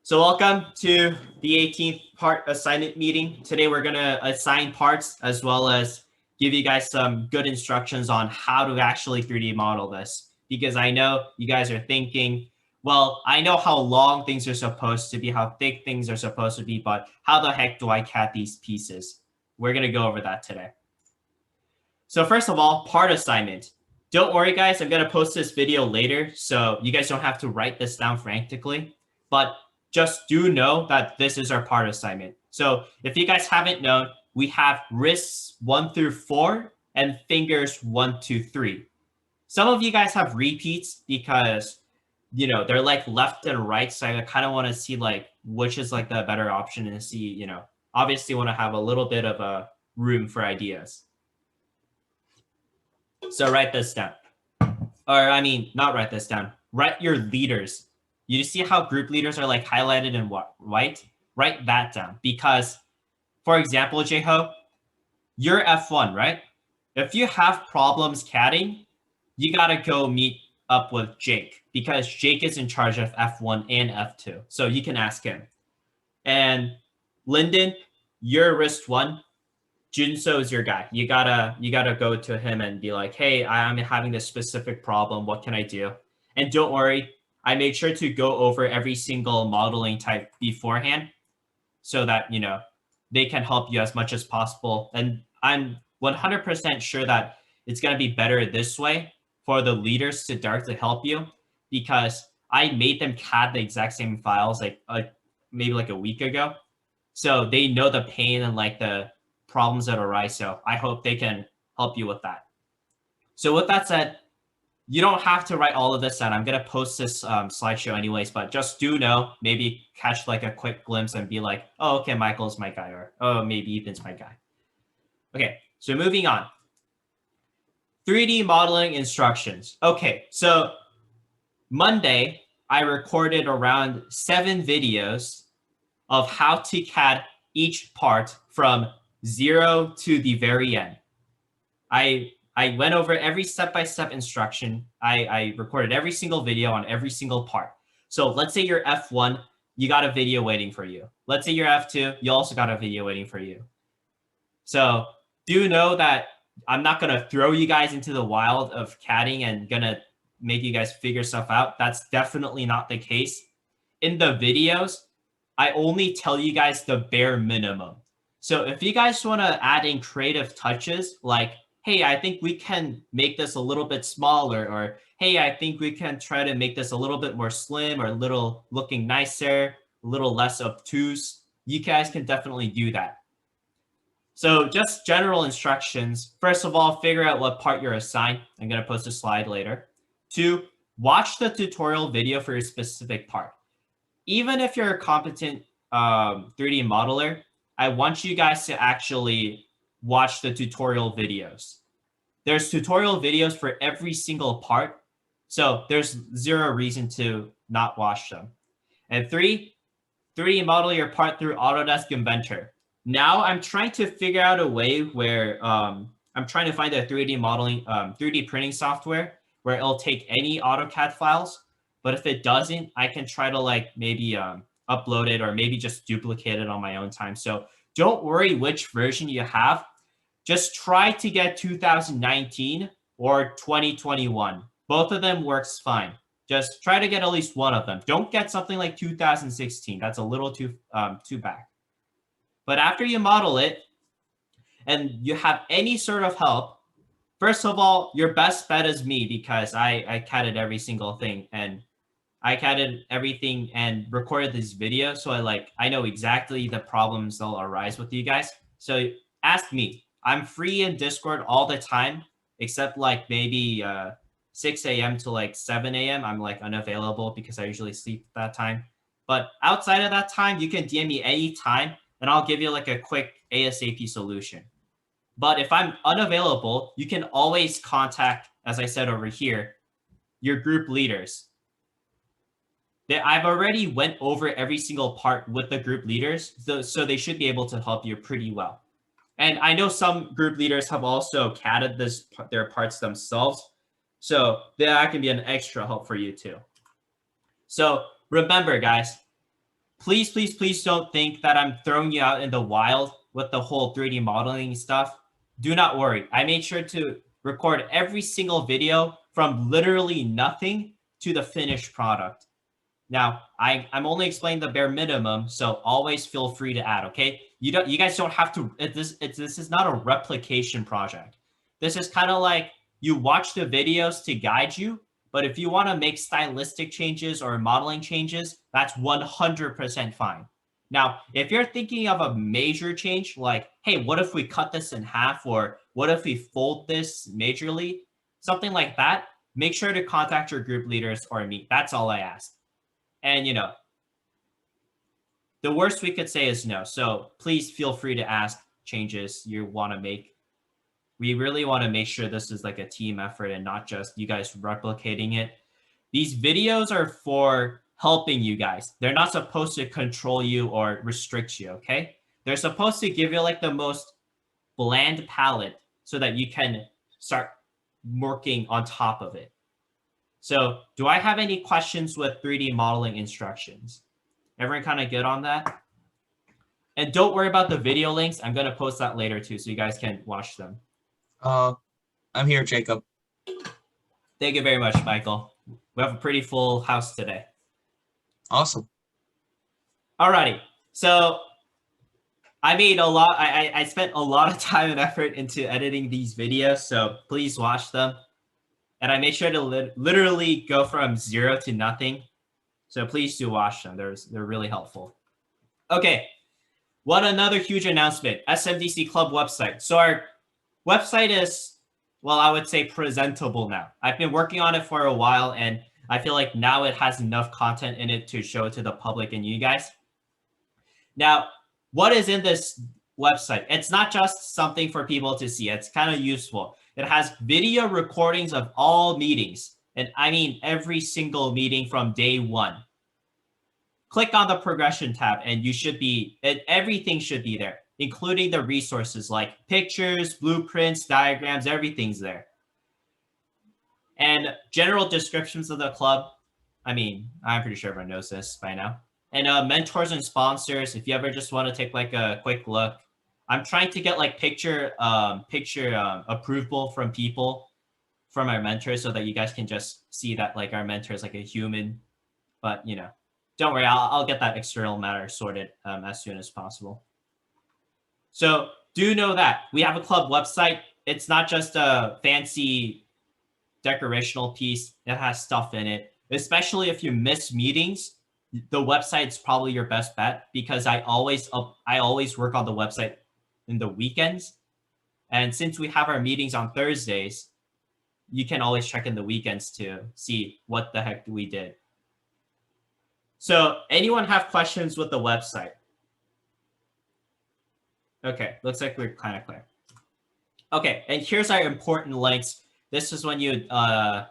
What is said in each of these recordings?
So welcome to the 18th part assignment meeting. Today we're going to assign parts as well as give you guys some good instructions on how to actually 3D model this. Because I know you guys are thinking, well, I know how long things are supposed to be, how thick things are supposed to be, but how the heck do I CAD these pieces? We're going to go over that today. So first of all, part assignment. Don't worry, guys. I'm going to post this video later, so you guys don't have to write this down frantically. But just do know that this is our part assignment. So if you guys haven't known, we have wrists 1 through 4 and fingers 1 to 3. Some of you guys have repeats because, they're like left and right. So I kind of want to see like which is like the better option and see, obviously want to have a little bit of a room for ideas. So write this down. Or I mean, not write this down. Write your leaders. You see how group leaders are like highlighted in white? Write that down because, for example, Jeho, you're F1, right? If you have problems CADing, you got to go meet up with Jake because Jake is in charge of F1 and F2. So you can ask him. And Lyndon, you're wrist 1. Junso is your guy. You gotta go to him and be like, hey, I'm having this specific problem. What can I do? And don't worry, I made sure to go over every single modeling type beforehand so that, they can help you as much as possible. And I'm 100% sure that it's going to be better this way for the leaders to directly help you because I made them CAD the exact same files like maybe like a week ago. So they know the pain and like the problems that arise. So I hope they can help you with that. So with that said, you don't have to write all of this down. I'm going to post this slideshow anyways, but just do know, maybe catch like a quick glimpse and be like, oh, okay, Michael's my guy, or oh, maybe Ethan's my guy. Okay, so moving on. 3D modeling instructions. Okay, so Monday, I recorded around 7 videos of how to CAD each part from 0 to the very end. I went over every step-by-step instruction. I recorded every single video on every single part. So let's say you're F1, you got a video waiting for you. Let's say you're F2, you also got a video waiting for you. So do know that I'm not going to throw you guys into the wild of CADing and going to make you guys figure stuff out. That's definitely not the case. In the videos, I only tell you guys the bare minimum. So if you guys want to add in creative touches like, hey, I think we can make this a little bit smaller, or hey, I think we can try to make this a little bit more slim or a little looking nicer, a little less obtuse, you guys can definitely do that. So just general instructions. First of all, figure out what part you're assigned. I'm going to post a slide later. 2, watch the tutorial video for your specific part. Even if you're a competent 3D modeler, I want you guys to actually watch the tutorial videos. There's tutorial videos for every single part, so there's zero reason to not watch them. And 3, 3D model your part through Autodesk Inventor. Now I'm trying to figure out a way where I'm trying to find a 3D modeling, 3D printing software where it'll take any AutoCAD files. But if it doesn't, I can try to like maybe upload it or maybe just duplicate it on my own time. So don't worry which version you have. Just try to get 2019 or 2021. Both of them works fine. Just try to get at least one of them. Don't get something like 2016. That's a little too back. But after you model it and you have any sort of help, first of all, your best bet is me because I CAD'd every single thing and I CAD'd everything and recorded this video. So I know exactly the problems that'll arise with you guys. So ask me. I'm free in Discord all the time, except like maybe 6 a.m. to like 7 a.m. I'm like unavailable because I usually sleep at that time. But outside of that time, you can DM me anytime and I'll give you like a quick ASAP solution. But if I'm unavailable, you can always contact, as I said over here, your group leaders. I've already went over every single part with the group leaders, so they should be able to help you pretty well. And I know some group leaders have also CAD'd their parts themselves, so that can be an extra help for you too. So remember, guys, please, please, please don't think that I'm throwing you out in the wild with the whole 3D modeling stuff. Do not worry. I made sure to record every single video from literally nothing to the finished product. Now, I'm only explaining the bare minimum, so always feel free to add, okay? You guys don't have to, this is not a replication project. This is kind of like you watch the videos to guide you, but if you want to make stylistic changes or modeling changes, that's 100% fine. Now, if you're thinking of a major change, like, hey, what if we cut this in half, or what if we fold this majorly, something like that, make sure to contact your group leaders or me. That's all I ask. And, you know, the worst we could say is no. So please feel free to ask changes you want to make. We really want to make sure this is like a team effort and not just you guys replicating it. These videos are for helping you guys. They're not supposed to control you or restrict you, okay? They're supposed to give you like the most bland palette so that you can start working on top of it. So do I have any questions with 3D modeling instructions? Everyone kind of good on that? And don't worry about the video links. I'm going to post that later too, so you guys can watch them. I'm here, Jacob. Thank you very much, Michael. We have a pretty full house today. Awesome. Alrighty. So I made a lot. I spent a lot of time and effort into editing these videos, so please watch them. And I made sure to literally go from 0 to nothing. So please do watch them. They're really helpful. Okay. Another huge announcement. SMDC Club website. So our website is, well, I would say presentable now. I've been working on it for a while, and I feel like now it has enough content in it to show it to the public and you guys. Now, what is in this website? It's not just something for people to see. It's kind of useful. It has video recordings of all meetings. And I mean every single meeting from day one. Click on the progression tab and you should be, everything should be there, including the resources like pictures, blueprints, diagrams, everything's there. And general descriptions of the club. I mean, I'm pretty sure everyone knows this by now. And mentors and sponsors, if you ever just want to take like a quick look. I'm trying to get like picture approval from people, from our mentors, so that you guys can just see that like our mentor is like a human. But you know, don't worry, I'll get that external matter sorted as soon as possible. So do know that we have a club website. It's not just a fancy decorational piece. It has stuff in it. Especially if you miss meetings, the website's probably your best bet, because I always work on the website in the weekends. And since we have our meetings on Thursdays, you can always check in the weekends to see what the heck we did. So anyone have questions with the website? Okay, looks like we're kind of clear. Okay, and here's our important links. This is when you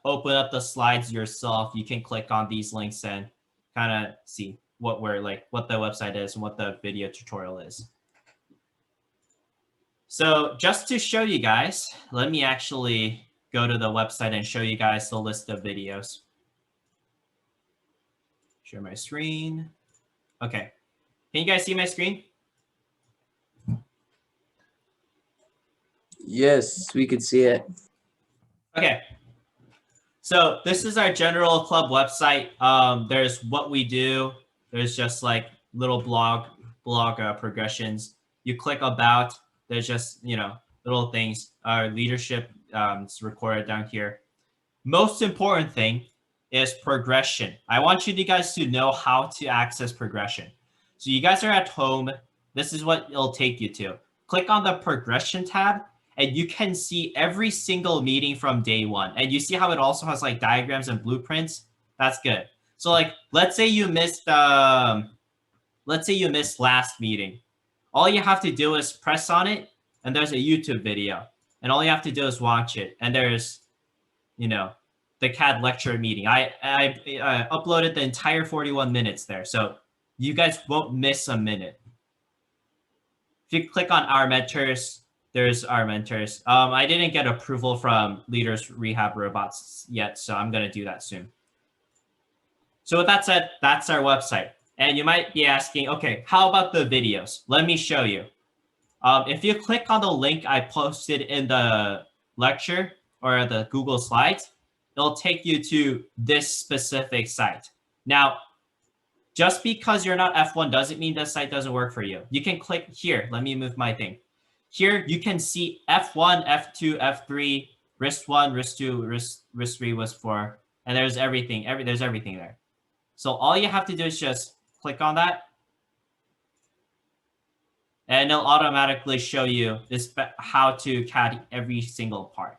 open up the slides yourself. You can click on these links and kind of see what the website is and what the video tutorial is. So just to show you guys, let me actually go to the website and show you guys the list of videos. Share my screen. Okay, can you guys see my screen? Yes, we could see it. Okay, so this is our general club website. There's what we do. There's just like little blog progressions. You click about. There's just, you know, little things. Our leadership is recorded down here. Most important thing is progression. I want you guys to know how to access progression. So you guys are at home. This is what it'll take you to. Click on the progression tab and you can see every single meeting from day one. And you see how it also has like diagrams and blueprints. That's good. So like, let's say you missed last meeting. All you have to do is press on it and there's a YouTube video. And all you have to do is watch it. And there's, you know, the CAD lecture meeting. I uploaded the entire 41 minutes there. So you guys won't miss a minute. If you click on our mentors, there's our mentors. I didn't get approval from Leaders Rehab Robots yet, so I'm going to do that soon. So with that said, that's our website. And you might be asking, okay, how about the videos? Let me show you. If you click on the link I posted in the lecture or the Google Slides, it'll take you to this specific site. Now, just because you're not F1 doesn't mean the site doesn't work for you. You can click here. Let me move my thing. Here, you can see F1, F2, F3, wrist 1, wrist 2, wrist 3 was 4, and there's everything. There's everything there. So all you have to do is just click on that, and it'll automatically show you this how to CAD every single part.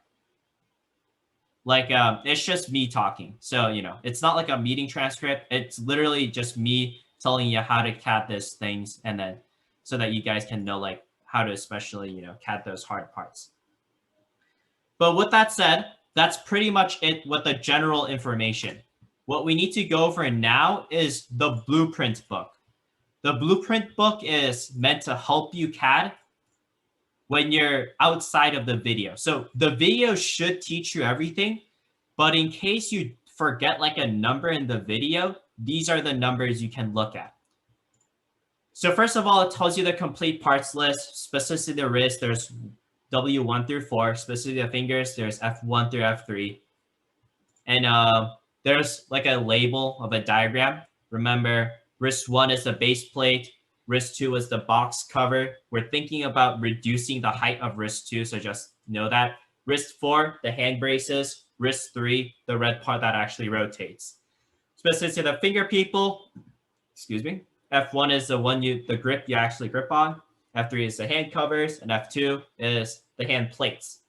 Like it's just me talking, so it's not like a meeting transcript. It's literally just me telling you how to CAD these things, and then so that you guys can know like how to especially CAD those hard parts. But with that said, that's pretty much it with the general information. What we need to go over now is the blueprint book. The blueprint book is meant to help you CAD when you're outside of the video. So the video should teach you everything, but in case you forget like a number in the video, these are the numbers you can look at. So first of all, it tells you the complete parts list, specifically the wrist, there's W1 through 4, specifically the fingers, there's F1 through F3. And there's like a label of a diagram. Remember, wrist 1 is the base plate. Wrist 2 is the box cover. We're thinking about reducing the height of wrist 2, so just know that. Wrist 4, the hand braces. Wrist 3, the red part that actually rotates. Specifically the finger people, excuse me. F1 is the grip you actually grip on. F3 is the hand covers, and F2 is the hand plates.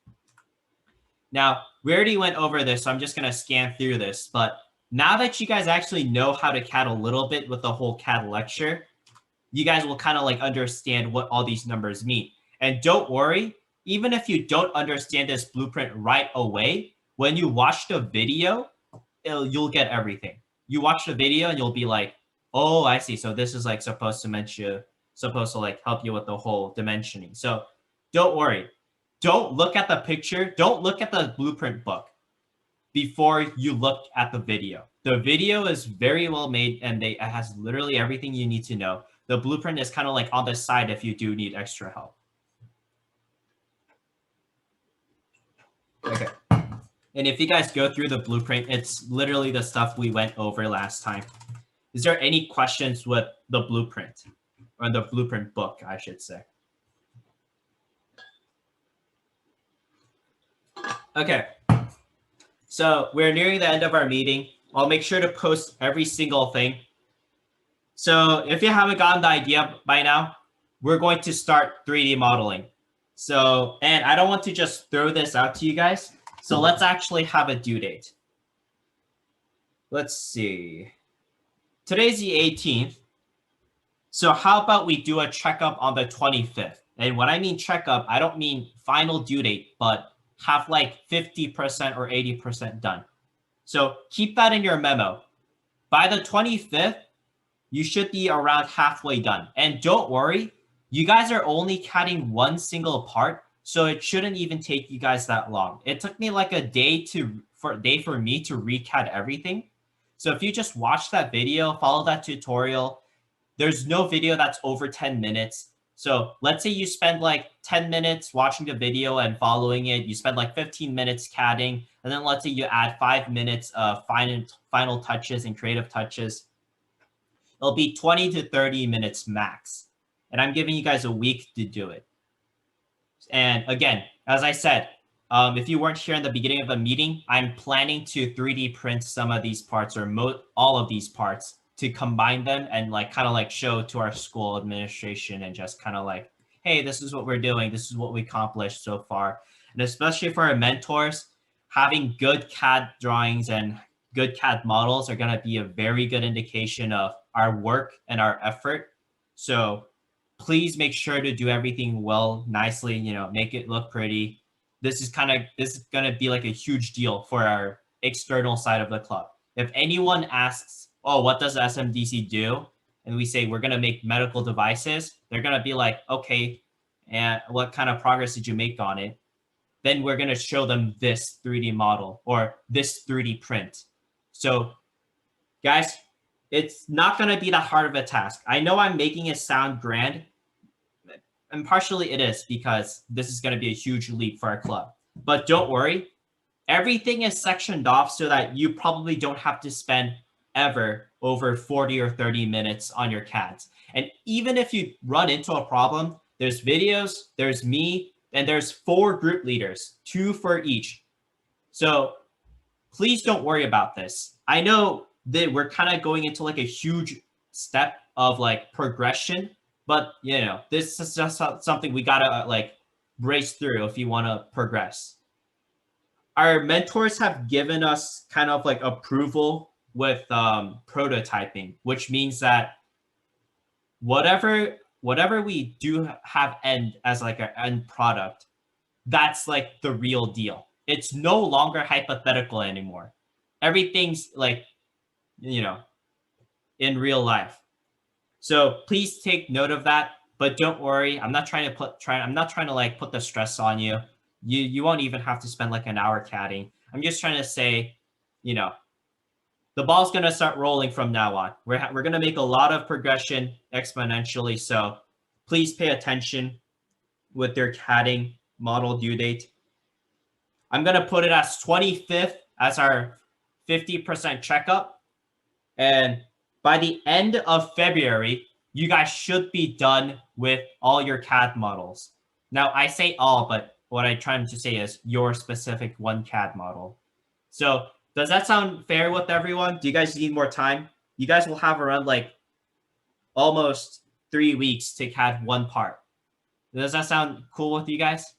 Now, we already went over this, so I'm just going to scan through this. But now that you guys actually know how to CAD a little bit with the whole CAD lecture, you guys will kind of like understand what all these numbers mean. And don't worry, even if you don't understand this blueprint right away, when you watch the video, you'll get everything. You watch the video and you'll be like, oh, I see. So this is like supposed to like help you with the whole dimensioning. So don't worry. Don't look at the picture. Don't look at the blueprint book before you look at the video. The video is very well made and it has literally everything you need to know. The blueprint is kind of like on the side if you do need extra help. Okay. And if you guys go through the blueprint, it's literally the stuff we went over last time. Is there any questions with the blueprint or the blueprint book, I should say? Okay, so we're nearing the end of our meeting. I'll make sure to post every single thing. So if you haven't gotten the idea by now, we're going to start 3D modeling. So, and I don't want to just throw this out to you guys. So let's actually have a due date. Let's see. Today's the 18th. So how about we do a checkup on the 25th? And when I mean checkup, I don't mean final due date, but have like 50% or 80% done. So keep that in your memo. By the 25th, you should be around halfway done. And don't worry, you guys are only CADing one single part, so it shouldn't even take you guys that long. It took me like a day for me to recad everything. So if you just watch that video, follow that tutorial, there's no video that's over 10 minutes. So let's say you spend like 10 minutes watching the video and following it. You spend like 15 minutes CADing, and then let's say you add 5 minutes of final touches and creative touches. It'll be 20 to 30 minutes max. And I'm giving you guys a week to do it. And again, as I said, if you weren't here in the beginning of the meeting, I'm planning to 3D print some of these parts or all of these parts to combine them and like kind of like show to our school administration and just kind of like, hey, this is what we're doing. This is what we accomplished so far. And especially for our mentors, having good CAD drawings and good CAD models are going to be a very good indication of our work and our effort. So please make sure to do everything well, nicely, make it look pretty. This is going to be like a huge deal for our external side of the club. If anyone asks, oh, what does SMDC do? And we say, we're going to make medical devices. They're going to be like, okay, and what kind of progress did you make on it? Then we're going to show them this 3D model or this 3D print. So guys, it's not going to be that hard of a task. I know I'm making it sound grand, and partially it is because this is going to be a huge leap for our club. But don't worry, everything is sectioned off so that you probably don't have to spend ever over 40 or 30 minutes on your CADs. And even if you run into a problem, there's videos, there's me, and there's 4 group leaders, 2 for each. So please don't worry about this. I know that we're kind of going into like a huge step of like progression, but you know, this is just something we gotta like brace through if you want to progress. Our mentors have given us kind of like approval with prototyping, which means that whatever we do have end as like an end product, that's like the real deal. It's no longer hypothetical anymore. Everything's like, you know, in real life. So please take note of that, but don't worry. I'm not trying to like put the stress on you. You won't even have to spend like an hour CADing. I'm just trying to say, you know, the ball's going to start rolling from now on. We're going to make a lot of progression exponentially. So please pay attention with your CADing model due date. I'm going to put it as 25th as our 50% checkup. And by the end of February, you guys should be done with all your CAD models. Now, I say all, but what I'm trying to say is your specific one CAD model. So does that sound fair with everyone? Do you guys need more time? You guys will have around like almost 3 weeks to CAD one part. Does that sound cool with you guys?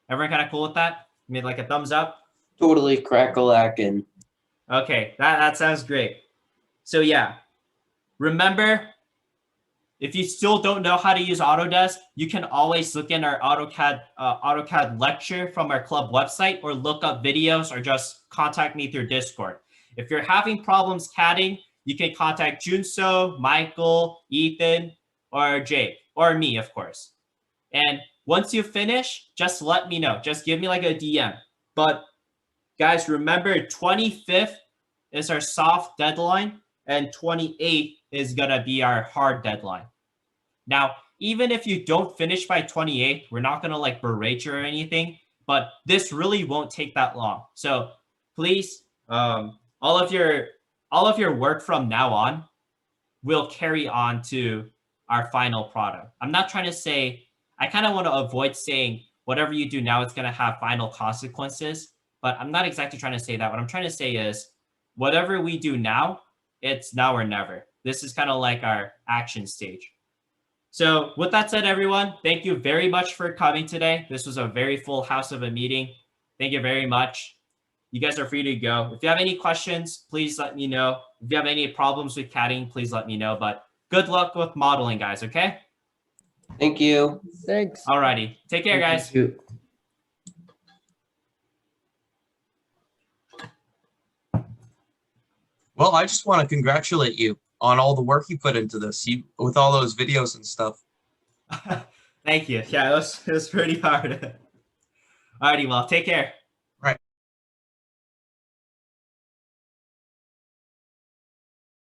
Everyone kind of cool with that? I mean, like a thumbs up? Totally crack-a-lackin'. Okay, that sounds great. So yeah, remember, if you still don't know how to use Autodesk, you can always look in our AutoCAD lecture from our club website, or look up videos, or just contact me through Discord. If you're having problems CADing, you can contact Junso, Michael, Ethan, or Jake, or me, of course. And once you finish, just let me know. Just give me like a DM. But guys, remember 25th is our soft deadline, and 28th is gonna be our hard deadline. Now, even if you don't finish by 28th, we're not gonna like berate you or anything, but this really won't take that long. So please, all of your work from now on will carry on to our final product. I'm not trying to say, I kind of want to avoid saying whatever you do now is going to have final consequences, but I'm not exactly trying to say that. What I'm trying to say is whatever we do now, it's now or never. This is kind of like our action stage. So with that said, everyone, thank you very much for coming today. This was a very full house of a meeting. Thank you very much. You guys are free to go. If you have any questions, please let me know. If you have any problems with CADing, please let me know. But good luck with modeling, guys, okay? Thank you. Thanks. Alrighty. Take care, guys. Thank you. Well, I just want to congratulate you on all the work you put into this, with all those videos and stuff. Thank you. Yeah, it was pretty hard. Alrighty, well, take care.